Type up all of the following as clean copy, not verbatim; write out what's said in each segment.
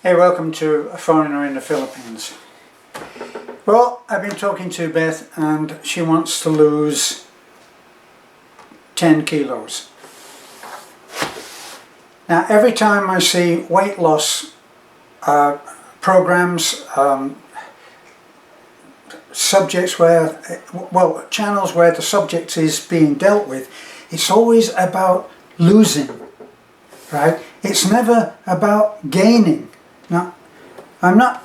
Hey, welcome to A Foreigner in the Philippines. Well, I've been talking to Beth and she wants to lose 10 kilos. Now, every time I see weight loss programs, subjects where, channels where the subject is being dealt with, it's always about losing, right? It's never about gaining. Now, I'm not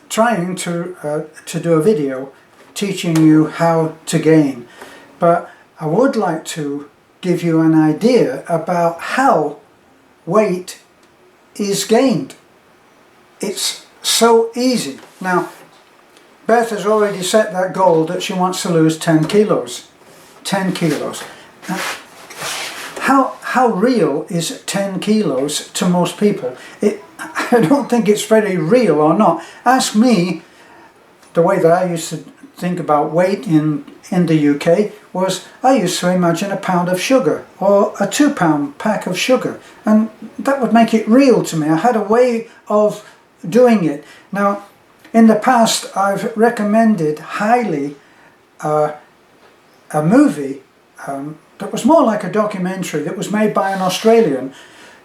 trying to do a video teaching you how to gain, but I would like to give you an idea about how weight is gained. It's so easy. Now, Beth has already set that goal that she wants to lose 10 kilos. 10 kilos. Now, how real is 10 kilos to most people? I don't think it's very real or not. Ask me, the way that I used to think about weight in the UK was I used to imagine a pound of sugar or a 2-pound pack of sugar, and that would make it real to me. I had a way of doing it. Now, in the past I've recommended highly a movie that was more like a documentary that was made by an Australian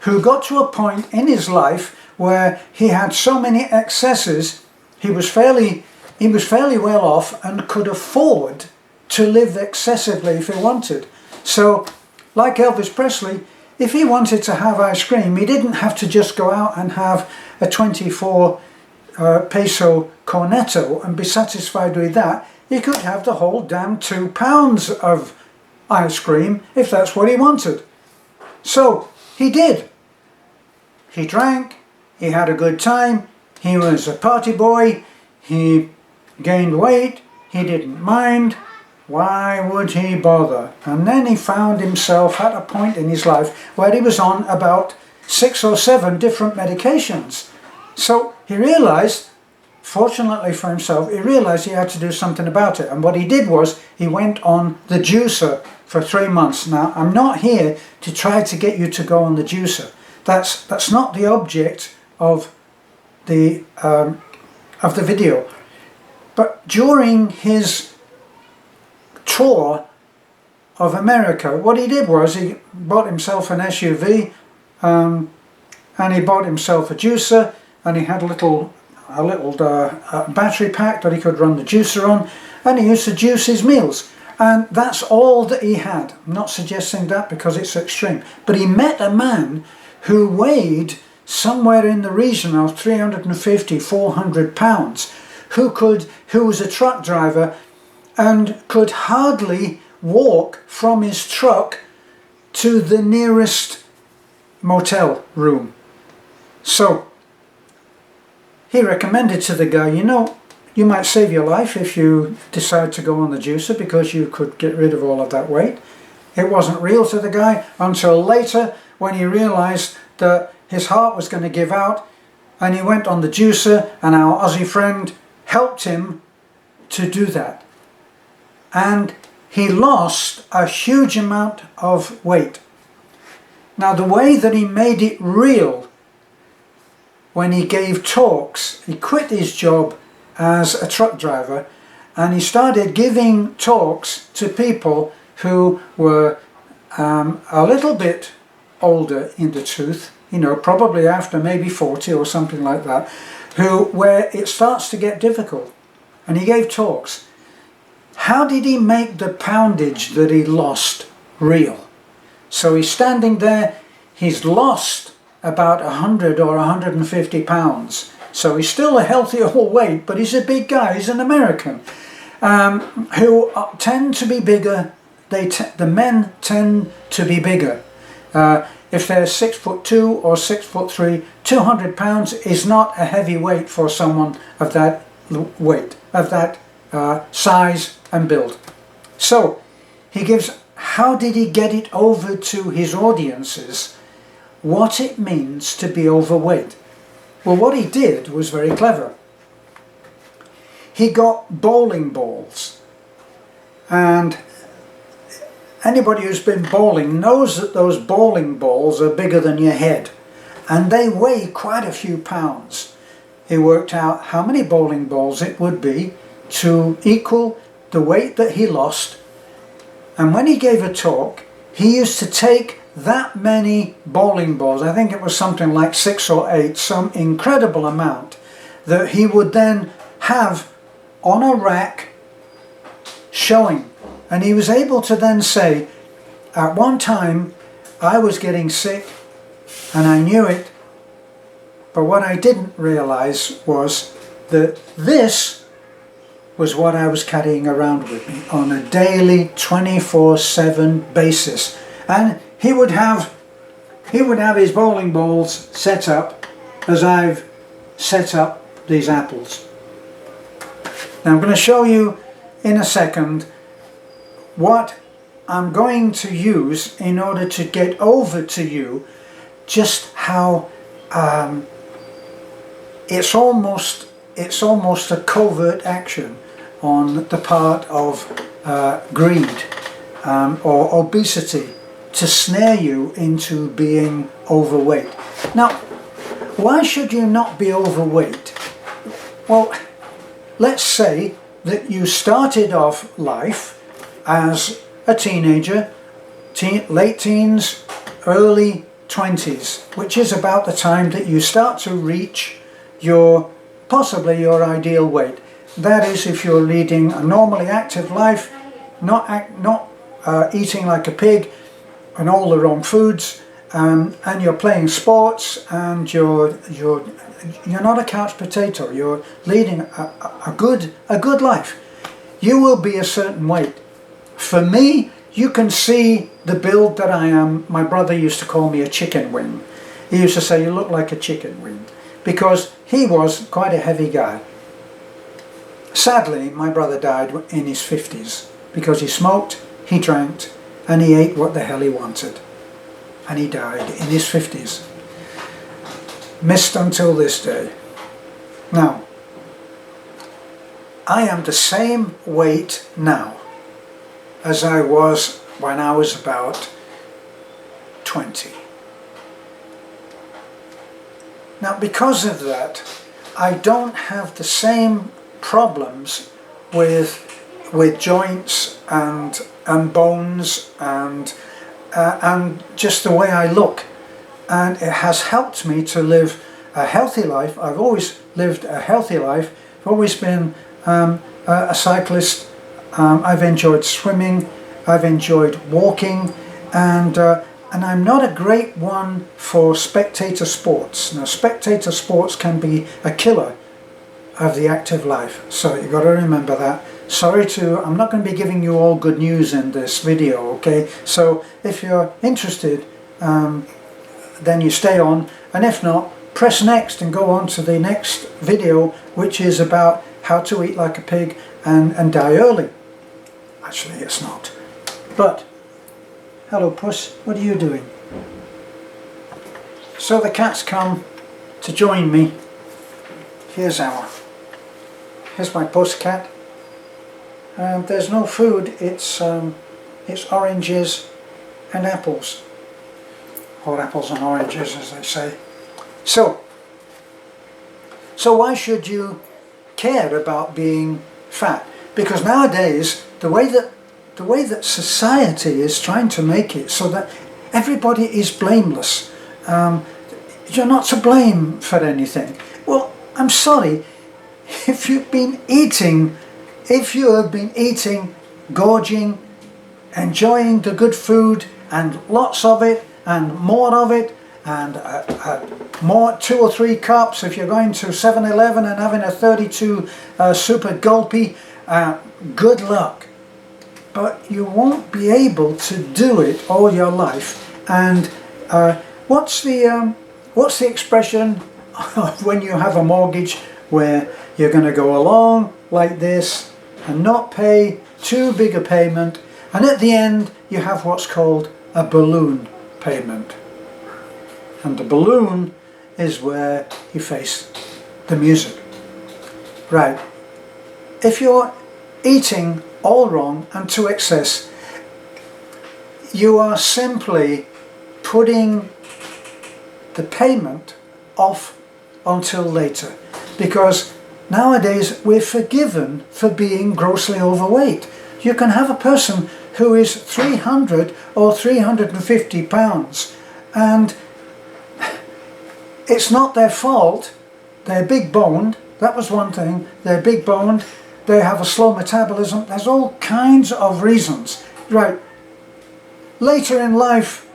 who got to a point in his life where he had so many excesses, he was fairly well off and could afford to live excessively if he wanted. So, like Elvis Presley, if he wanted to have ice cream, he didn't have to just go out and have a 24 peso cornetto and be satisfied with that. He could have the whole damn 2 pounds of ice cream if that's what he wanted. So, he did. He drank, he had a good time, he was a party boy, he gained weight, he didn't mind. Why would he bother? And then he found himself at a point in his life where he was on about 6 or 7 different medications. So he realized, fortunately for himself, he realized he had to do something about it. And what he did was he went on the juicer for 3 months. Now, I'm not here to try to get you to go on the juicer. That's not the object of the video. But during his tour of America, what he did was he bought himself an SUV, and he bought himself a juicer, and he had a little battery pack that he could run the juicer on, and he used to juice his meals. And that's all that he had. I'm not suggesting that because it's extreme. But he met a man who weighed somewhere in the region of 350, 400 pounds, who was a truck driver and could hardly walk from his truck to the nearest motel room. So he recommended to the guy, you know, you might save your life if you decide to go on the juicer because you could get rid of all of that weight. It wasn't real to the guy until later when he realized that his heart was going to give out, and he went on the juicer, and our Aussie friend helped him to do that. And he lost a huge amount of weight. Now, the way that he made it real when he gave talks, he quit his job as a truck driver and he started giving talks to people who were a little bit older in the tooth, you know, probably after maybe 40 or something like that, where it starts to get difficult. And he gave talks. How did he make the poundage that he lost real? So he's standing there, he's lost about 100 or 150 pounds. So he's still a healthy old weight, but he's a big guy, he's an American, who tend to be bigger. The men tend to be bigger. If they're 6'2" or 6'3", 200 pounds is not a heavy weight for someone of that weight, of that size and build. So he gives, how did he get it over to his audiences what it means to be overweight? Well, what he did was very clever. He got bowling balls, and anybody who's been bowling knows that those bowling balls are bigger than your head, and they weigh quite a few pounds. He worked out how many bowling balls it would be to equal the weight that he lost, and when he gave a talk, he used to take that many bowling balls, I think it was something like 6 or 8, some incredible amount, that he would then have on a rack showing. And he was able to then say, at one time I was getting sick and I knew it, but what I didn't realize was that this was what I was carrying around with me on a daily 24/7 basis. And he would have his bowling balls set up as I've set up these apples. Now I'm going to show you in a second what I'm going to use in order to get over to you just how it's almost a covert action on the part of greed or obesity to snare you into being overweight. Now, why should you not be overweight? Well, let's say that you started off life as a teenager, late teens, early 20s, which is about the time that you start to reach possibly your ideal weight. That is, if you're leading a normally active life, not eating like a pig and all the wrong foods, and you're playing sports, and you're not a couch potato. You're leading a good life. You will be a certain weight. For me, you can see the build that I am. My brother used to call me a chicken wing. He used to say, "You look like a chicken wing," because he was quite a heavy guy. Sadly, my brother died in his 50s because he smoked, he drank, and he ate what the hell he wanted. And he died in his 50s. Missed until this day. Now, I am the same weight now as I was when I was about 20. Now, because of that, I don't have the same problems with joints and bones and just the way I look, and it has helped me to live a healthy life. I've always lived a healthy life. I've always been a cyclist. I've enjoyed swimming, I've enjoyed walking, and I'm not a great one for spectator sports. Now, spectator sports can be a killer of the active life, so you've got to remember that. I'm not going to be giving you all good news in this video, okay? So if you're interested, then you stay on, and if not, press next and go on to the next video, which is about how to eat like a pig and die early. Actually, it's not. But, hello Puss, what are you doing? So the cats come to join me. Here's my puss cat. There's no food, it's oranges and apples. Or apples and oranges, as they say. So why should you care about being fat? Because nowadays, the way that society is trying to make it so that everybody is blameless. You're not to blame for anything. Well, I'm sorry, if you have been eating, gorging, enjoying the good food, and lots of it, and more of it, and more 2 or 3 cups, if you're going to 7-Eleven and having a 32 super gulpy, good luck. But you won't be able to do it all your life. And what's the expression when you have a mortgage where you're going to go along like this and not pay too big a payment, and at the end you have what's called a balloon payment. And the balloon is where you face the music. Right. If you're eating all wrong and to excess, you are simply putting the payment off until later, because nowadays we're forgiven for being grossly overweight. You can have a person who is 300 or 350 pounds and it's not their fault. They're big boned, that was one thing, they're big boned, they have a slow metabolism, there's all kinds of reasons. Right, later in life,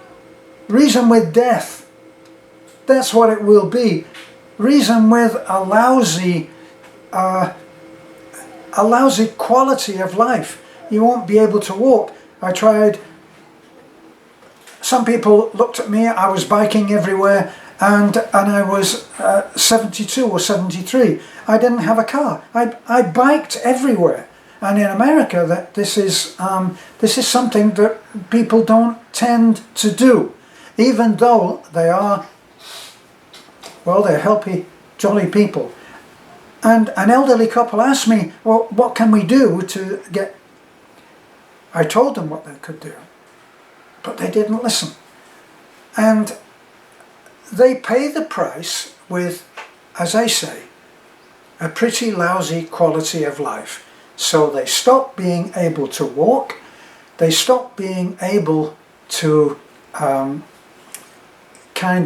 reason with death, that's what it will be. Reason with a lousy quality of life. You won't be able to walk. I tried, some people looked at me, I was biking everywhere, and I was 72 or 73. I didn't have a car. I biked everywhere. And in America, this is something that people don't tend to do, even though they are, well, they're healthy, jolly people. And an elderly couple asked me, well, what can we do to get... I told them what they could do, but they didn't listen. And they pay the price with, as I say, a pretty lousy quality of life. So they stop being able to walk, they stop being able to kind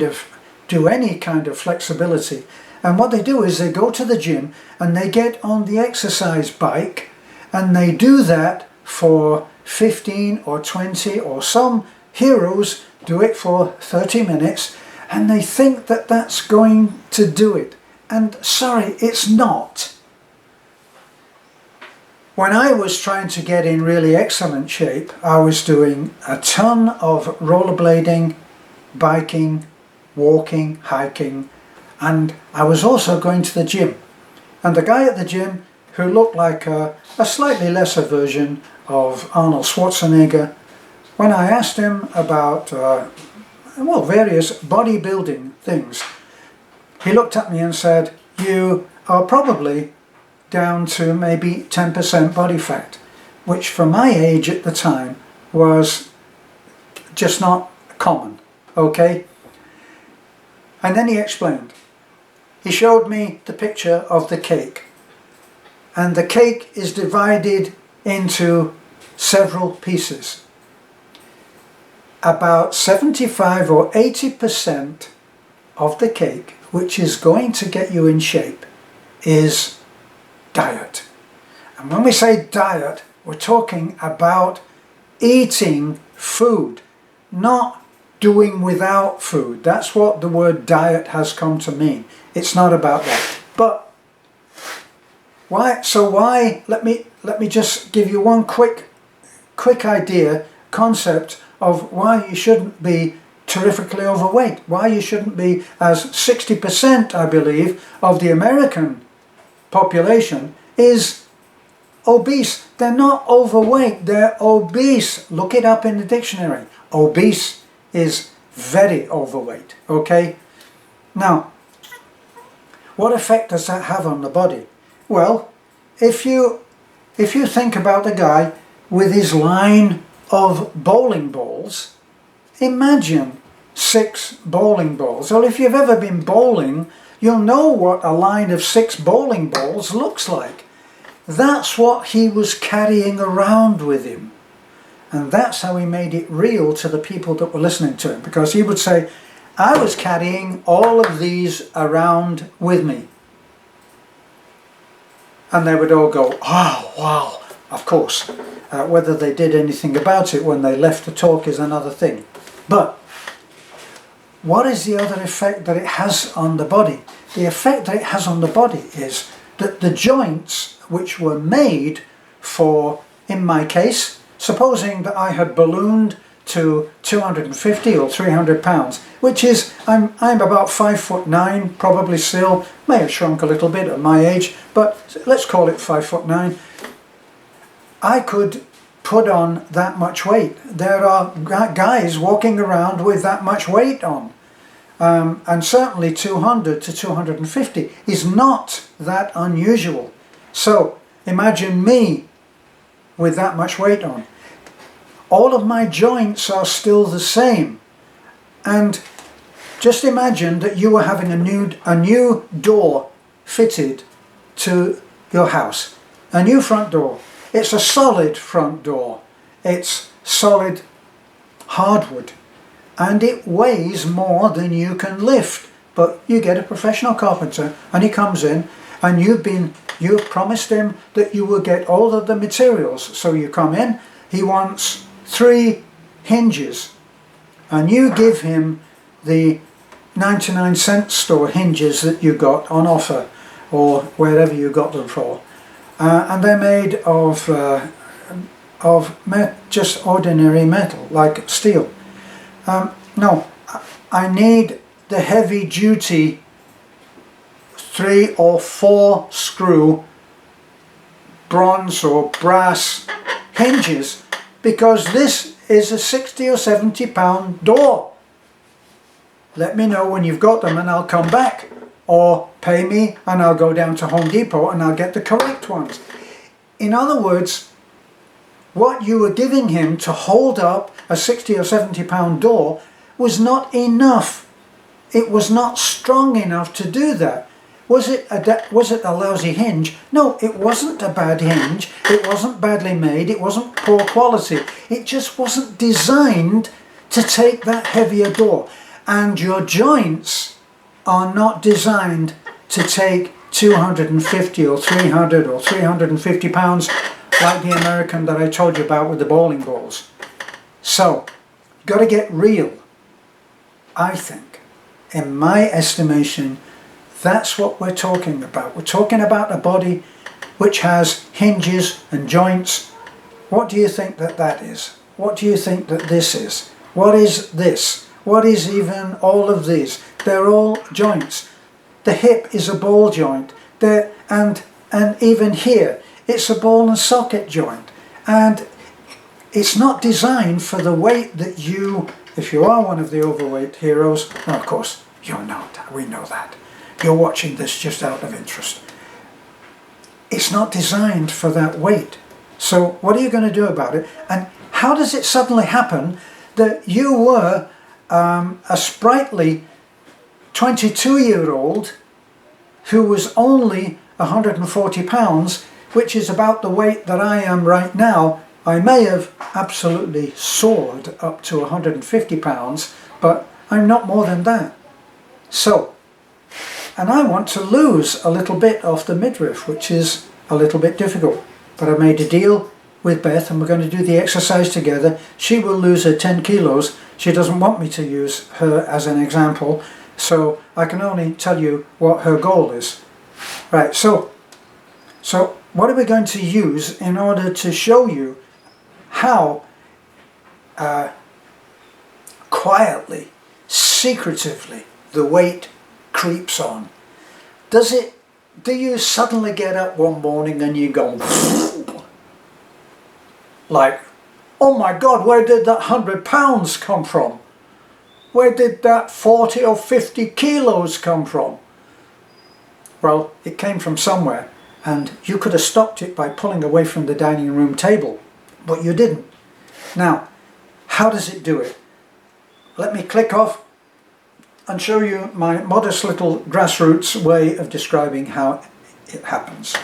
of do any kind of flexibility. And what they do is they go to the gym and they get on the exercise bike and they do that for 15 or 20, or some heroes do it for 30 minutes, and they think that that's going to do it. And sorry, it's not. When I was trying to get in really excellent shape, I was doing a ton of rollerblading, biking, walking, hiking, and I was also going to the gym. And the guy at the gym, who looked like a slightly lesser version of Arnold Schwarzenegger, when I asked him about well, various bodybuilding things, he looked at me and said, you are probably down to maybe 10% body fat, which for my age at the time was just not common, okay? And then he explained. He showed me the picture of the cake, and the cake is divided into several pieces. About 75 or 80% of the cake, which is going to get you in shape, is diet. And when we say diet, we're talking about eating food, not doing without food. That's what the word diet has come to mean. It's not about that. But why? So why? Let me just give you one quick idea, concept of why you shouldn't be terrifically overweight. Why you shouldn't be, as 60%, I believe, of the American population is obese. They're not overweight, they're obese. Look it up in the dictionary. Obese is very overweight, okay? Now, what effect does that have on the body? Well, if you think about the guy with his line of bowling balls, imagine 6 bowling balls. Well, if you've ever been bowling, you'll know what a line of 6 bowling balls looks like. That's what he was carrying around with him. And that's how he made it real to the people that were listening to him. Because he would say, I was carrying all of these around with me. And they would all go, oh, wow, of course. Whether they did anything about it when they left the talk is another thing. But what is the other effect that it has on the body? The effect that it has on the body is that the joints, which were made for, in my case, supposing that I had ballooned to 250 or 300 pounds, which is, I'm about 5'9", probably still, may have shrunk a little bit at my age, but let's call it 5'9". I could put on that much weight. There are guys walking around with that much weight on. And certainly 200 to 250 is not that unusual. So imagine me with that much weight on. All of my joints are still the same. And Just imagine that you were having a new door fitted to your house. A new front door. It's a solid front door. It's solid hardwood. And it weighs more than you can lift. But you get a professional carpenter and he comes in, and you've promised him that you will get all of the materials. So you come in, he wants 3 hinges, and you give him the 99-cent store hinges that you got on offer, or wherever you got them for, and they're made of just ordinary metal, like steel. No, I need the heavy duty 3 or 4 screw bronze or brass hinges, because this is a 60 or 70 pound door. Let me know when you've got them and I'll come back, or pay me and I'll go down to Home Depot and I'll get the correct ones. In other words, what you were giving him to hold up a 60 or 70 pound door was not enough. It was not strong enough to do that. Was it a lousy hinge? No, it wasn't a bad hinge. It wasn't badly made. It wasn't poor quality. It just wasn't designed to take that heavier door. And your joints are not designed to take 250 or 300 or 350 pounds like the American that I told you about with the bowling balls. So, you've got to get real. I think, in my estimation, that's what we're talking about. We're talking about a body which has hinges and joints. What do you think that is? What do you think that this is? What is this? What is even all of these? They're all joints. The hip is a ball joint. And even here, it's a ball and socket joint. And it's not designed for the weight that you, if you are one of the overweight heroes, and of course you're not, we know that. You're watching this just out of interest. It's not designed for that weight. So what are you going to do about it? And how does it suddenly happen that you were a sprightly 22-year-old who was only 140 pounds, which is about the weight that I am right now. I may have absolutely soared up to 150 pounds, but I'm not more than that. So, and I want to lose a little bit off the midriff, which is a little bit difficult. But I made a deal with Beth, and we're going to do the exercise together. She will lose her 10 kilos. She doesn't want me to use her as an example, so I can only tell you what her goal is. Right, so what are we going to use in order to show you how quietly, secretively, the weight creeps on? Do you suddenly get up one morning and you go like, oh my God, where did that 100 pounds come from? Where did that 40 or 50 kilos come from? Well, it came from somewhere, and you could have stopped it by pulling away from the dining room table, but you didn't. Now, how does it do it? Let me click off and show you my modest little grassroots way of describing how it happens.